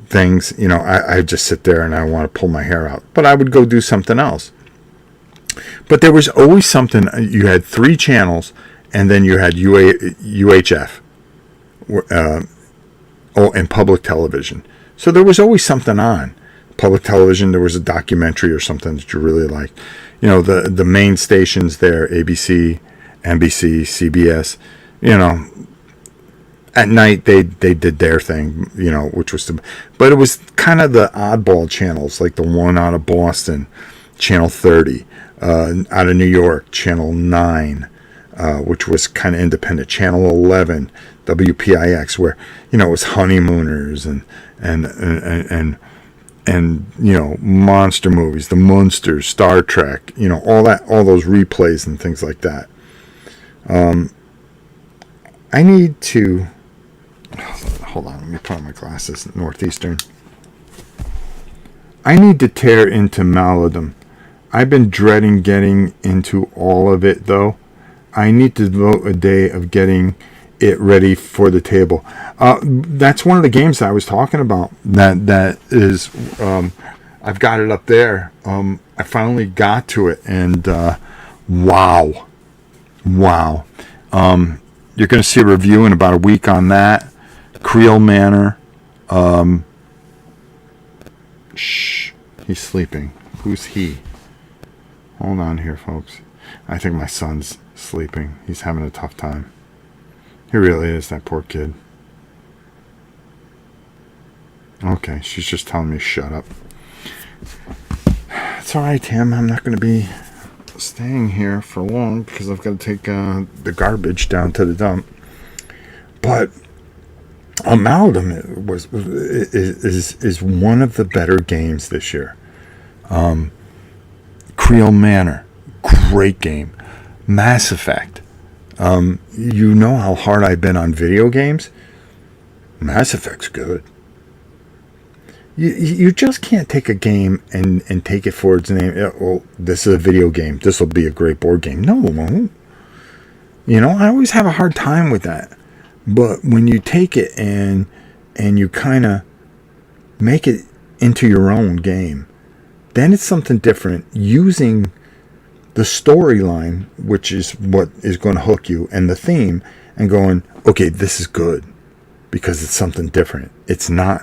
things. I just sit there and I want to pull my hair out. But I would go do something else. But there was always something. You had 3 channels, and then you had UHF, and public television. So there was always something on. Public television, there was a documentary or something that you really liked. The main stations there, ABC, NBC, CBS, at night they did their thing, which was but it was kind of the oddball channels, like the one out of Boston, Channel 30, out of New York, Channel 9, which was kind of independent, Channel 11, WPIX, where, it was honeymooners and monster movies, the Munsters, Star Trek, all those replays and things like that. I need to hold on, let me put on my glasses. Northeastern. I need to tear into Maladam. I've been dreading getting into all of it, though. I need to devote a day of getting it ready for the table. That's one of the games that I was talking about. That is, I've got it up there. I finally got to it, and wow. You're going to see a review in about a week on that. Creole Manor. Shh, he's sleeping. Who's he? Hold on here, folks. I think my son's sleeping. He's having a tough time. He really is, that poor kid. Okay, she's just telling me shut up. It's all right, Tim. I'm not going to be staying here for long because I've got to take the garbage down to the dump. But Amalgam is one of the better games this year. Creole Manor, great game. Mass Effect. You know how hard I've been on video games? Mass Effect's good. You just can't take a game and take it for its name. Well, this is a video game. This will be a great board game. No, it won't. I always have a hard time with that. But when you take it and you kind of make it into your own game, then it's something different. Using the storyline, which is what is going to hook you, and the theme, and going, okay, this is good because it's something different. It's not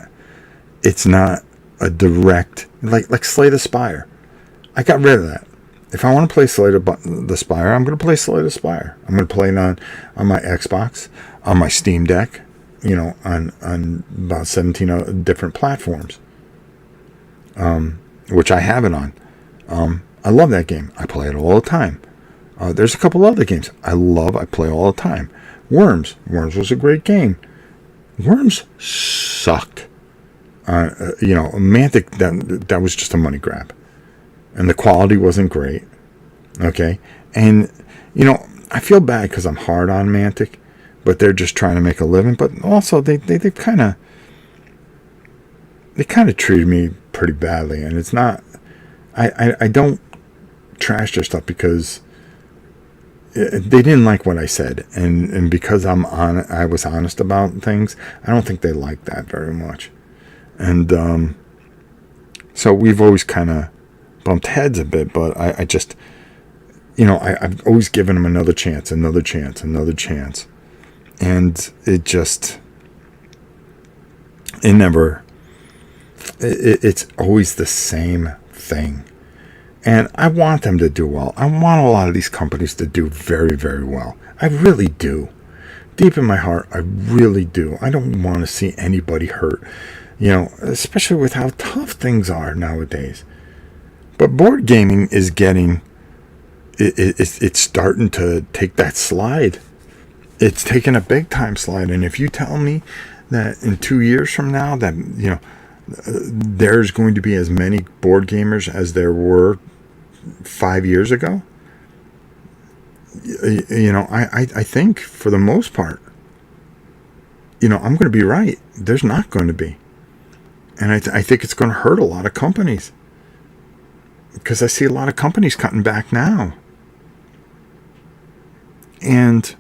a direct, like Slay the Spire. I got rid of that. If I want to play Slay the Spire, I'm going to play Slay the Spire. I'm going to play it on my Xbox, on my Steam Deck, on about 17 different platforms, which I have it on. I love that game. I play it all the time. There's a couple other games I play all the time. Worms was a great game. Worms sucked. Mantic, that was just a money grab. And the quality wasn't great. Okay? And, I feel bad because I'm hard on Mantic, but they're just trying to make a living. But also, they've kind of, they kind of treated me pretty badly, and it's not. I don't trash their stuff because they didn't like what I said, and because I was honest about things. I don't think they liked that very much, and so we've always kind of bumped heads a bit. But I just, I've always given them another chance, and it just, it never. It's always the same thing. And I want them to do well. I want a lot of these companies to do very, very well. I really do. Deep in my heart, I really do. I don't want to see anybody hurt, especially with how tough things are nowadays. But board gaming is getting, it's starting to take that slide. It's taking a big time slide. And if you tell me that in 2 years from now that, there's going to be as many board gamers as there were 5 years ago, I think for the most part, I'm going to be right. There's not going to be. And I think it's going to hurt a lot of companies, because I see a lot of companies cutting back now. And,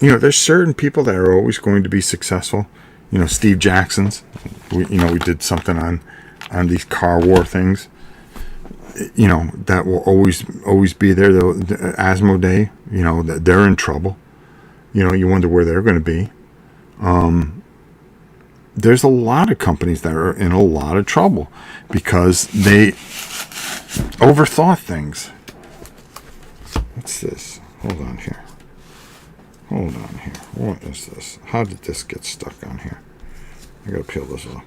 there's certain people that are always going to be successful. Steve Jackson's, we did something on these car war things, that will always be there. The Asmodee, they're in trouble. You wonder where they're going to be. There's a lot of companies that are in a lot of trouble because they overthought things. What's this? Hold on here. What is this? How did this get stuck on here? I gotta peel this off.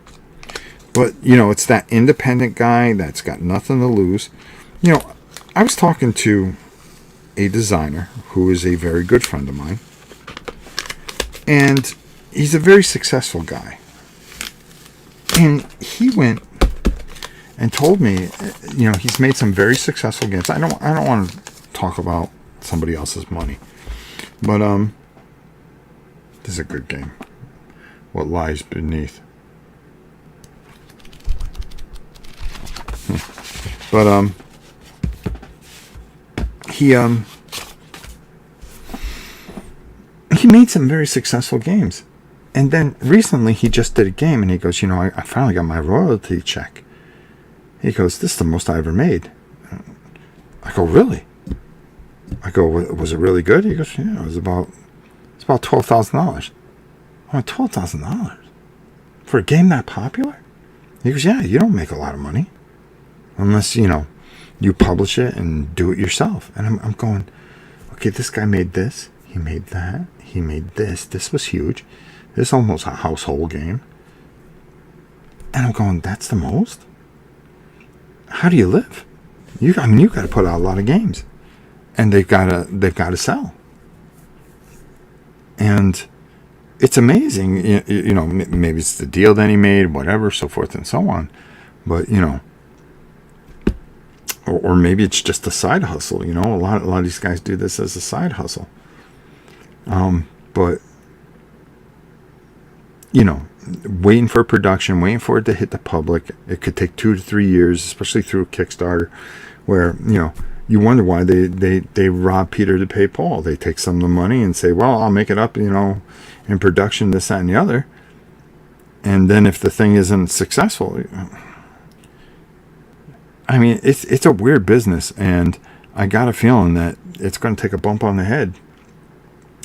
But, it's that independent guy that's got nothing to lose. I was talking to a designer who is a very good friend of mine. And he's a very successful guy. And he went and told me, he's made some very successful games. I don't want to talk about somebody else's money. But, this is a good game. What Lies Beneath. But, he made some very successful games. And then recently he just did a game and he goes, I finally got my royalty check. He goes, this is the most I ever made. I go, really? I go, was it really good? He goes, yeah, it's about $12,000. I went, $12,000 for a game that popular? He goes, yeah, you don't make a lot of money unless you publish it and do it yourself. And I'm going, okay, this guy made this, he made that, he made this. This was huge. This is almost a household game. And I'm going, that's the most? How do you live? You got to put out a lot of games. And they've got to sell. And it's amazing, maybe it's the deal that he made, whatever, so forth and so on. But, or maybe it's just a side hustle, a lot of these guys do this as a side hustle. But, waiting for production, waiting for it to hit the public, it could take 2 to 3 years, especially through a Kickstarter, where, you wonder why they rob Peter to pay Paul. They take some of the money and say, well, I'll make it up, in production, this, that, and the other. And then if the thing isn't successful, it's a weird business, and I got a feeling that it's going to take a bump on the head.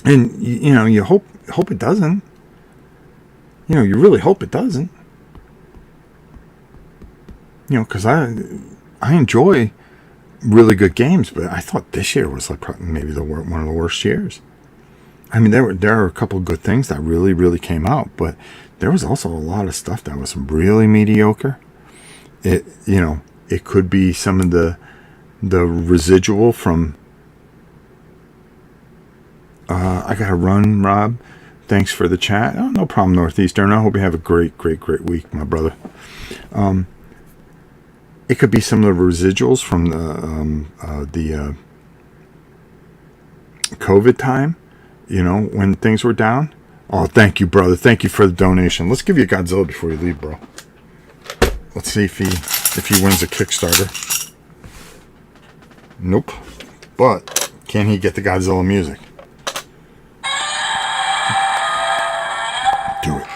And, you hope it doesn't. You really hope it doesn't. Because I enjoy really good games, but I thought this year was like maybe one of the worst years. There are a couple of good things that really, really came out, but there was also a lot of stuff that was really mediocre. It could be some of the residual from. I gotta run, Rob. Thanks for the chat. Oh, no problem, Northeastern. I hope you have a great, great, great week, my brother. It could be some of the residuals from the COVID time, when things were down. Oh, thank you, brother. Thank you for the donation. Let's give you a Godzilla before you leave, bro. Let's see if he wins a Kickstarter. Nope. But can he get the Godzilla music? Do it.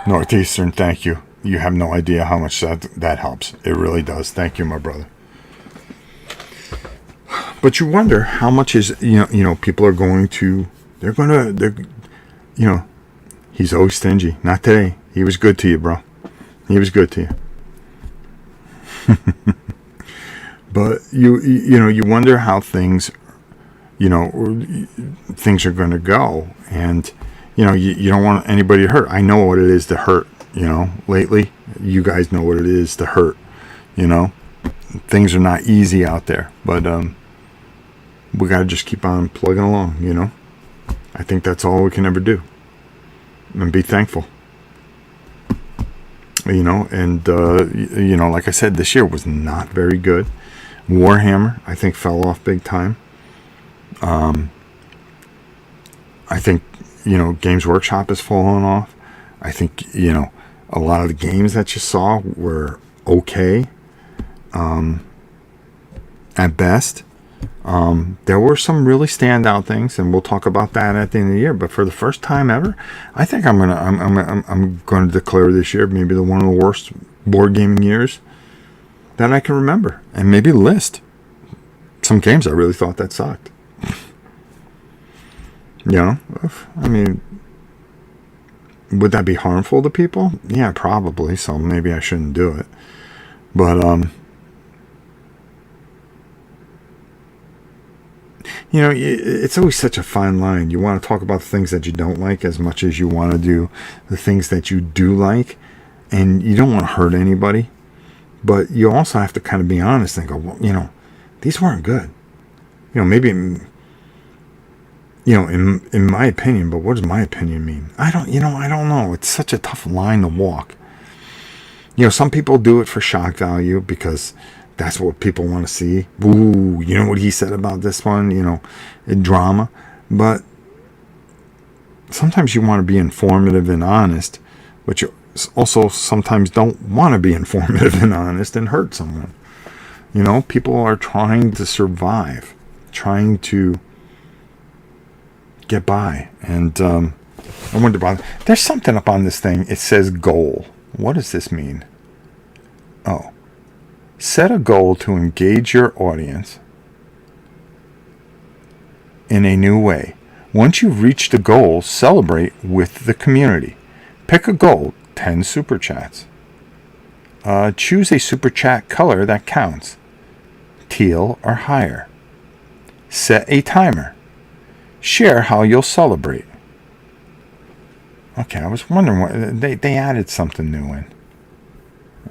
Northeastern, thank you. You have no idea how much that helps. It really does. Thank you, my brother. But you wonder how much is, people are going to, he's always stingy. Not today. He was good to you, bro. He was good to you. But you wonder how things are going to go, and you don't want anybody to hurt. I know what it is to hurt. Lately, you guys know what it is to hurt. Things are not easy out there, but we got to just keep on plugging along. I think that's all we can ever do, and be thankful. And like I said, this year was not very good. Warhammer, I think, fell off big time. I think, Games Workshop has fallen off. I think, a lot of the games that you saw were okay, at best. There were some really standout things, and we'll talk about that at the end of the year. But for the first time ever, I think I'm gonna declare this year maybe one of the worst board gaming years that I can remember, and maybe list some games I really thought that sucked. I mean, would that be harmful to people? Yeah, probably. So maybe I shouldn't do it. But it's always such a fine line. You want to talk about the things that you don't like as much as you want to do the things that you do like, and you don't want to hurt anybody. But you also have to kind of be honest and go, well, these weren't good. Maybe, in my opinion, but what does my opinion mean? I don't know. It's such a tough line to walk. Some people do it for shock value because that's what people want to see. Ooh, you know what he said about this one, in drama. But sometimes you want to be informative and honest, but you also sometimes don't want to be informative and honest and hurt someone. People are trying to survive, trying to get by. And I wonder about, there's something up on this thing. It says goal. What does this mean? Oh. Set a goal to engage your audience in a new way. Once you've reached a goal, celebrate with the community. Pick a goal, 10 super chats. Choose a super chat color that counts, teal or higher. Set a timer. Share how you'll celebrate. Okay, I was wondering what they added something new in.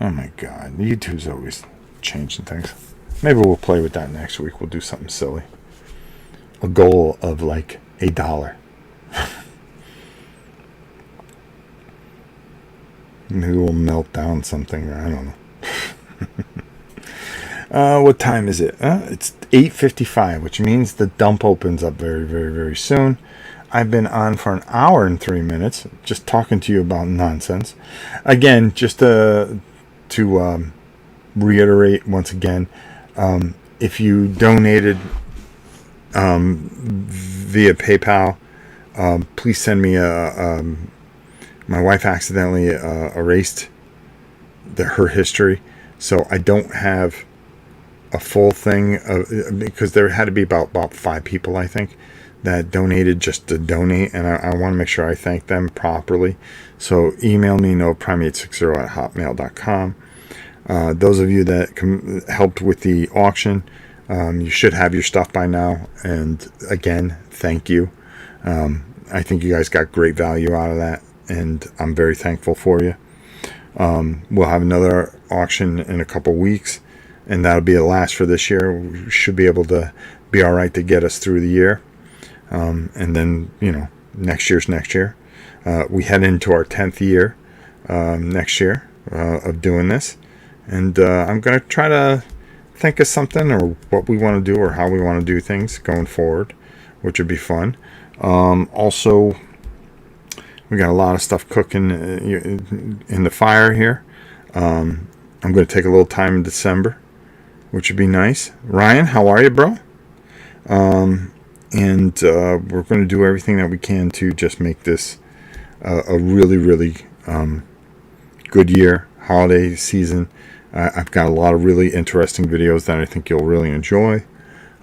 Oh my God, YouTube's always changing things. Maybe we'll play with that next week. We'll do something silly. A goal of like $1. Maybe we'll melt down something. I don't know. What time is it? It's 8:55, which means the dump opens up very, very, very soon. I've been on for an hour and 3 minutes, just talking to you about nonsense. Again, just to reiterate once again, if you donated via PayPal, please send me my wife accidentally erased her history, so I don't have a full thing because there had to be about 5 people, I think, that donated just to donate, and I want to make sure I thank them properly. So email me, noprime860@hotmail.com. Those of you that helped with the auction, you should have your stuff by now, and again, thank you. I think you guys got great value out of that, and I'm very thankful for you. We'll have another auction in a couple weeks, and that'll be the last for this year. We should be able to be all right to get us through the year. And then, next year's next year. We head into our 10th year next year of doing this. And I'm going to try to think of something or what we want to do or how we want to do things going forward, which would be fun. Also, we got a lot of stuff cooking in the fire here. I'm going to take a little time in December, which would be nice. Ryan, how are you, bro? And we're going to do everything that we can to just make this a really, really good year, holiday season. I've got a lot of really interesting videos that I think you'll really enjoy.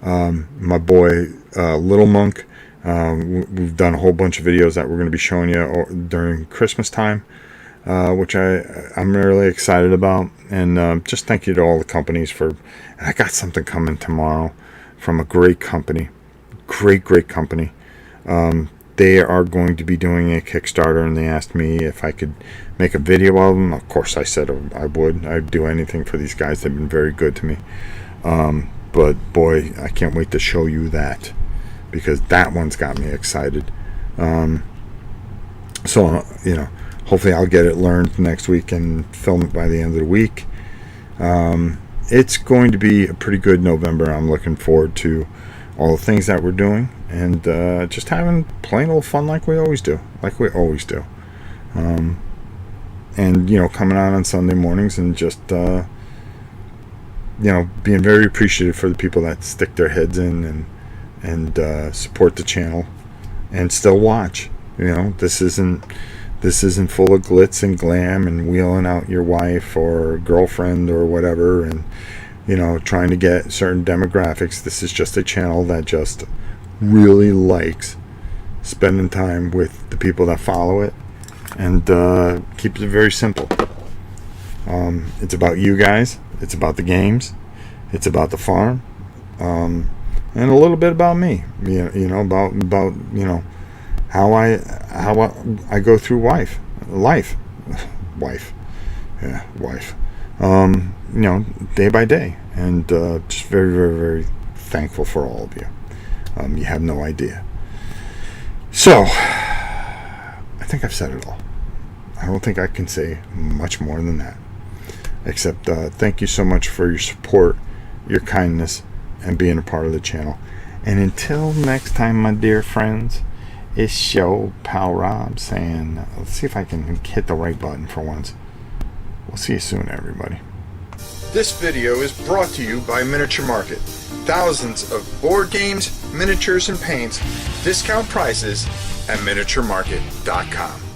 My boy, Little Monk, we've done a whole bunch of videos that we're going to be showing you during Christmas time, which I'm really excited about. And just thank you to all the companies and I got something coming tomorrow from a great company. Great company. They are going to be doing a Kickstarter, and they asked me if I could make a video of them. Of course, I said I would. I'd do anything for these guys. They've been very good to me. But boy, I can't wait to show you that, because that one's got me excited. So, hopefully I'll get it learned next week and film it by the end of the week. It's going to be a pretty good November. I'm looking forward to all the things that we're doing, and just having plain old fun like we always do. And coming on Sunday mornings and just being very appreciative for the people that stick their heads in and support the channel and still watch. This isn't full of glitz and glam and wheeling out your wife or girlfriend or whatever and trying to get certain demographics. This is just a channel that just really likes spending time with the people that follow it, and keeps it very simple. It's about you guys. It's about the games. It's about the farm, and a little bit about me. About how I go through life. Day by day, and just very, very, very thankful for all of you. You have no idea. So, I think I've said it all. I don't think I can say much more than that, except thank you so much for your support, your kindness, and being a part of the channel. And until next time, my dear friends, it's your pal Rob saying, let's see if I can hit the right button for once. We'll see you soon, everybody. This video is brought to you by Miniature Market. Thousands of board games, miniatures, and paints, discount prices at miniaturemarket.com.